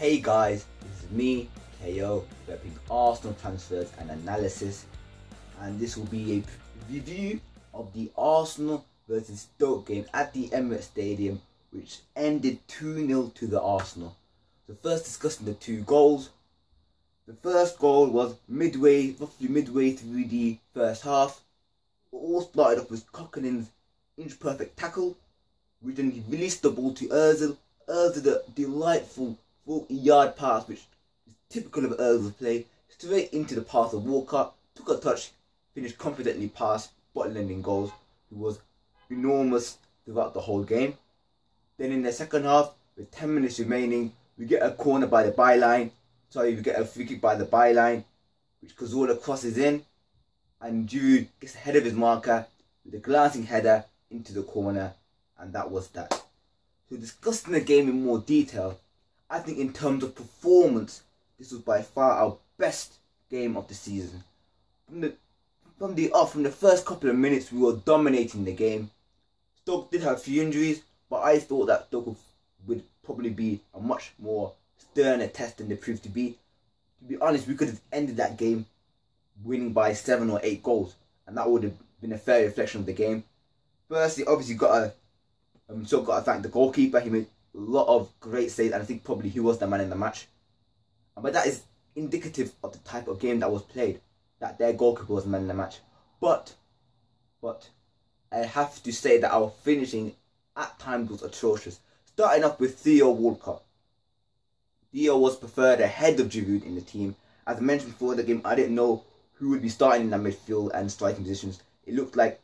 Hey guys, this is me, KO, repping Arsenal transfers and analysis, and this will be a review of the Arsenal versus Stoke game at the Emirates Stadium, which ended 2-0 to the Arsenal. So first discussing the two goals. The first goal was roughly midway through the first half. It all started off with Coquelin's inch-perfect tackle, which then he released the ball to Ozil. Ozil, a delightful 40-yard pass, which is typical of Ozil's play, straight into the path of Walcott, took a touch, finished confidently past Butland in goals, who was enormous throughout the whole game. Then in the second half, with 10 minutes remaining, we get a corner by the byline. We get a free kick by the byline, which Cazorla crosses in, and Jude gets ahead of his marker with a glancing header into the corner, and that was that. So discussing the game in more detail, I think in terms of performance, this was by far our best game of the season. From the first couple of minutes, we were dominating the game. Stoke did have a few injuries, but I thought that Stoke would probably be a much more sterner test than they proved to be. To be honest, we could have ended that game winning by 7 or 8 goals, and that would have been a fair reflection of the game. Firstly, obviously, got to thank the goalkeeper. He made a lot of great saves, and I think probably he was the man in the match. But that is indicative of the type of game that was played, that their goalkeeper was the man in the match. But I have to say that our finishing at times was atrocious. Starting off with Theo Walcott. Theo was preferred ahead of Giroud in the team. As I mentioned before the game, I didn't know who would be starting in that midfield and striking positions. It looked like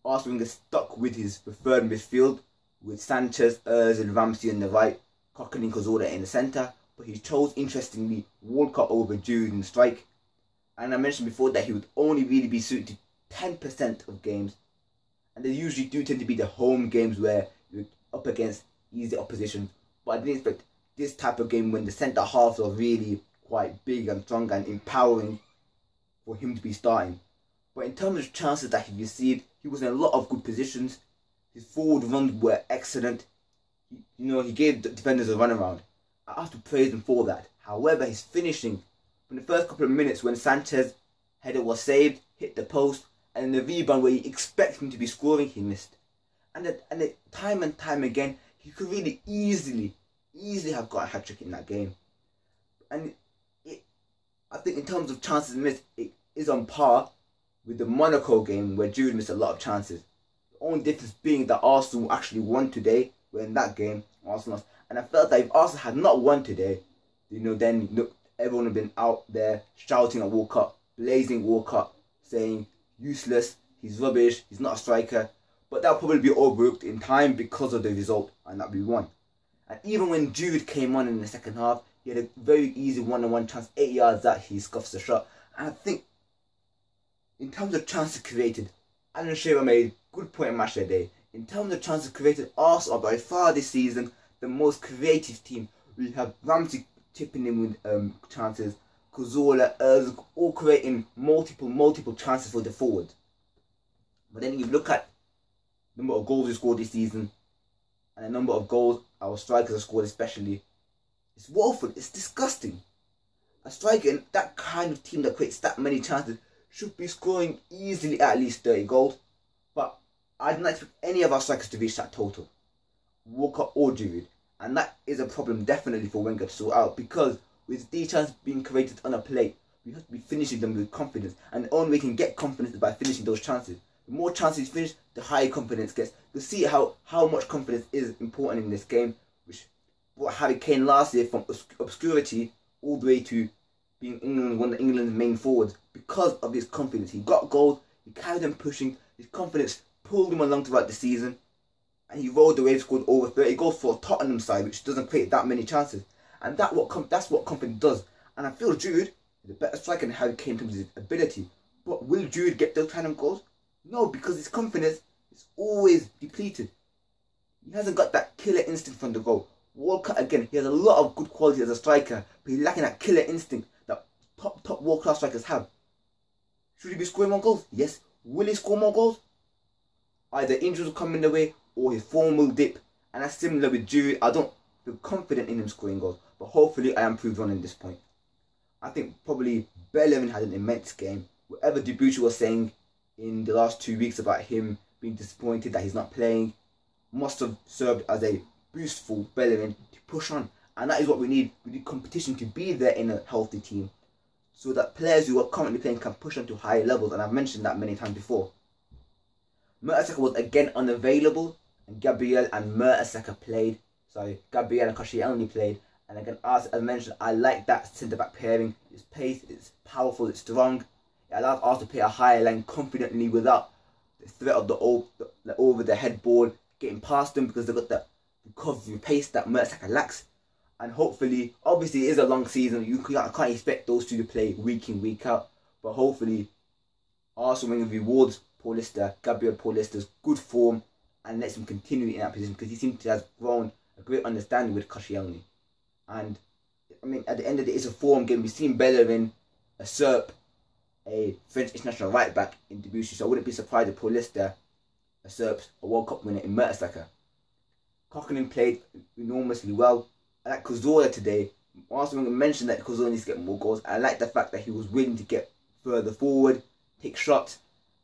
Arsene Wenger stuck with his preferred midfield, with Sanchez, Ozil, Ramsey on the right, Coquelin, Cazorla in the centre. But he chose, interestingly, Walcott over Giroud in strike. And I mentioned before that he would only really be suited to 10% of games. And they usually do tend to be the home games where you're up against easy opposition. But I didn't expect this type of game when the centre halves are really quite big and strong and empowering for him to be starting. But in terms of chances that he received, he was in a lot of good positions. His forward runs were excellent. He gave the defenders a runaround. I have to praise him for that. However, his finishing, from the first couple of minutes when Sanchez's header was saved, hit the post, and in the rebound where you expect him to be scoring, he missed. And time and time again, he could really easily have got a hat-trick in that game. And I think in terms of chances missed, it is on par with the Monaco game where Jude missed a lot of chances. The only difference being that Arsenal actually won today, where in that game, Arsenal lost. And I felt that if Arsenal had not won today, then everyone would have been out there shouting at Walcott, blazing Walcott, saying, useless, he's rubbish, he's not a striker. But that would probably be overlooked in time because of the result and that we won. And even when Jude came on in the second half, he had a very easy one-on-one chance, 8 yards that he scuffs the shot. And I think, in terms of chances created, Alan Shearer made a good point in match of the day. In terms of chances created, Arsenal are by far this season the most creative team. We have Ramsey tipping in with chances, Cazorla, Ozil, all creating multiple chances for the forward. But then you look at the number of goals we scored this season, and the number of goals our strikers have scored especially, it's woeful, it's disgusting. A striker in that kind of team that creates that many chances should be scoring easily at least 30 goals. But I did not expect any of our strikers to reach that total, Walker or Giroud. And that is a problem definitely for Wenger to sort out, because with these chances being created on a plate, we have to be finishing them with confidence. And the only way we can get confidence is by finishing those chances. The more chances you finish, the higher confidence gets. You'll see how much confidence is important in this game, which brought Harry Kane last year from obscurity all the way to being one of England's main forwards because of his confidence. He got goals, he carried them pushing, his confidence pulled him along throughout the season, and he rolled the wave, scored over 30 goals for a Tottenham side which doesn't create that many chances. And that's what confidence does. And I feel Jude is a better striker than Harry Kane in terms of his ability. But will Jude get those kind of goals? No, because his confidence is always depleted. He hasn't got that killer instinct from the goal. Walcott, again, he has a lot of good quality as a striker, but he's lacking that killer instinct that top world-class strikers have. Should he be scoring more goals? Yes. Will he score more goals? Either injuries will come in the way or his form will dip. And that's similar with Jude. I don't feel confident in him scoring goals. But hopefully I am proved wrong in this point. I think probably Bellerin had an immense game. Whatever Debuchy was saying in the last 2 weeks about him being disappointed that he's not playing must have served as a boost for Bellerin to push on. And that is what we need. We need competition to be there in a healthy team, so that players who are currently playing can push on to higher levels. And I've mentioned that many times before. Mertesacker was again unavailable, and Gabriel and Mertesacker played. Sorry, Gabriel and Koscielny played. And again, as I mentioned, I like that centre-back pairing. It's pace, it's powerful, it's strong. It allows us to play a higher line confidently without the threat of the over-the-head ball getting past them, because they've got the recovery pace that Mertesacker lacks. And hopefully, obviously it is a long season, I can't expect those two to play week in, week out. But hopefully, Arsenal rewards Paulista, Gabriel Paulista's good form, and lets him continue in that position, because he seems to have grown a great understanding with Koscielny. And I mean, at the end of the day, it's a form game. We've seen Bellerin usurp a French international right back in Debuchy, so I wouldn't be surprised if Paulista usurps a World Cup winner in Mertesacker. Coquelin played enormously well. I like Cazorla today. Arsenal mentioned that Cazorla needs to get more goals. I like the fact that he was willing to get further forward, take shots.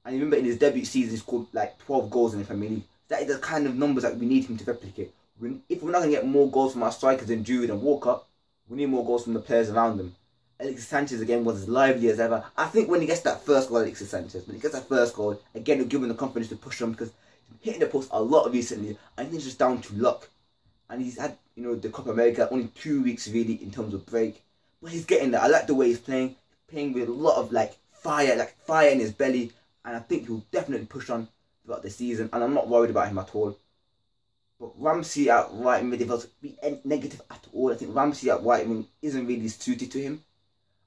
And remember, in his debut season, he scored like 12 goals in the Premier League. That is the kind of numbers that we need him to replicate. If we're not going to get more goals from our strikers than Jude and Walker, we need more goals from the players around them. Alexis Sanchez again was as lively as ever. I think when he gets that first goal, again, he'll give him the confidence to push on, because he's hitting the post a lot recently. I think it's just down to luck. And he's had, the Copa America only 2 weeks really in terms of break. But he's getting there. I like the way he's playing with a lot of fire in his belly. And I think he'll definitely push on throughout the season. And I'm not worried about him at all. But Ramsey at right mid, if I was to be negative at all, I think Ramsey at right wing isn't really suited to him.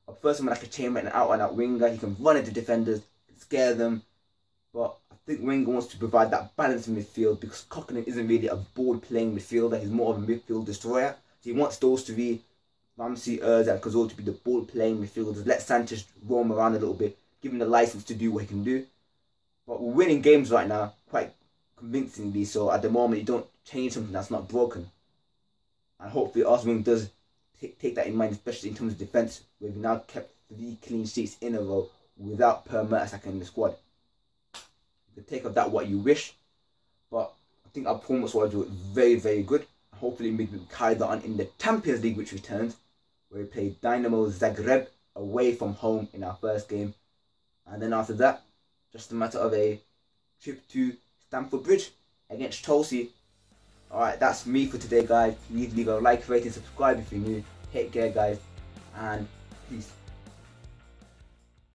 A person like a Chamberlain, an out-and-out winger, he can run into defenders, scare them. But I think Wenger wants to provide that balance in midfield, because Coquelin isn't really a ball-playing midfielder. He's more of a midfield destroyer. So he wants those to be Ramsey, Ozil, and Cazorla to be the ball-playing midfielders. Let Sanchez roam around a little bit, give him the license to do what he can do. But we're winning games right now, quite convincingly. So at the moment, you don't change something that's not broken. And hopefully Arsenal does take that in mind, especially in terms of defence, where we've now kept 3 clean sheets in a row without Per Mertesacker in the squad. You can take of that what you wish, but I think our performance was very, very good. Hopefully we can carry that on in the Champions League, which returns, where we play Dynamo Zagreb away from home in our first game. And then after that, just a matter of a trip to Stamford Bridge against Chelsea. Alright, that's me for today, guys. Please leave a like, rate, and subscribe if you're new. Take care, guys, and peace.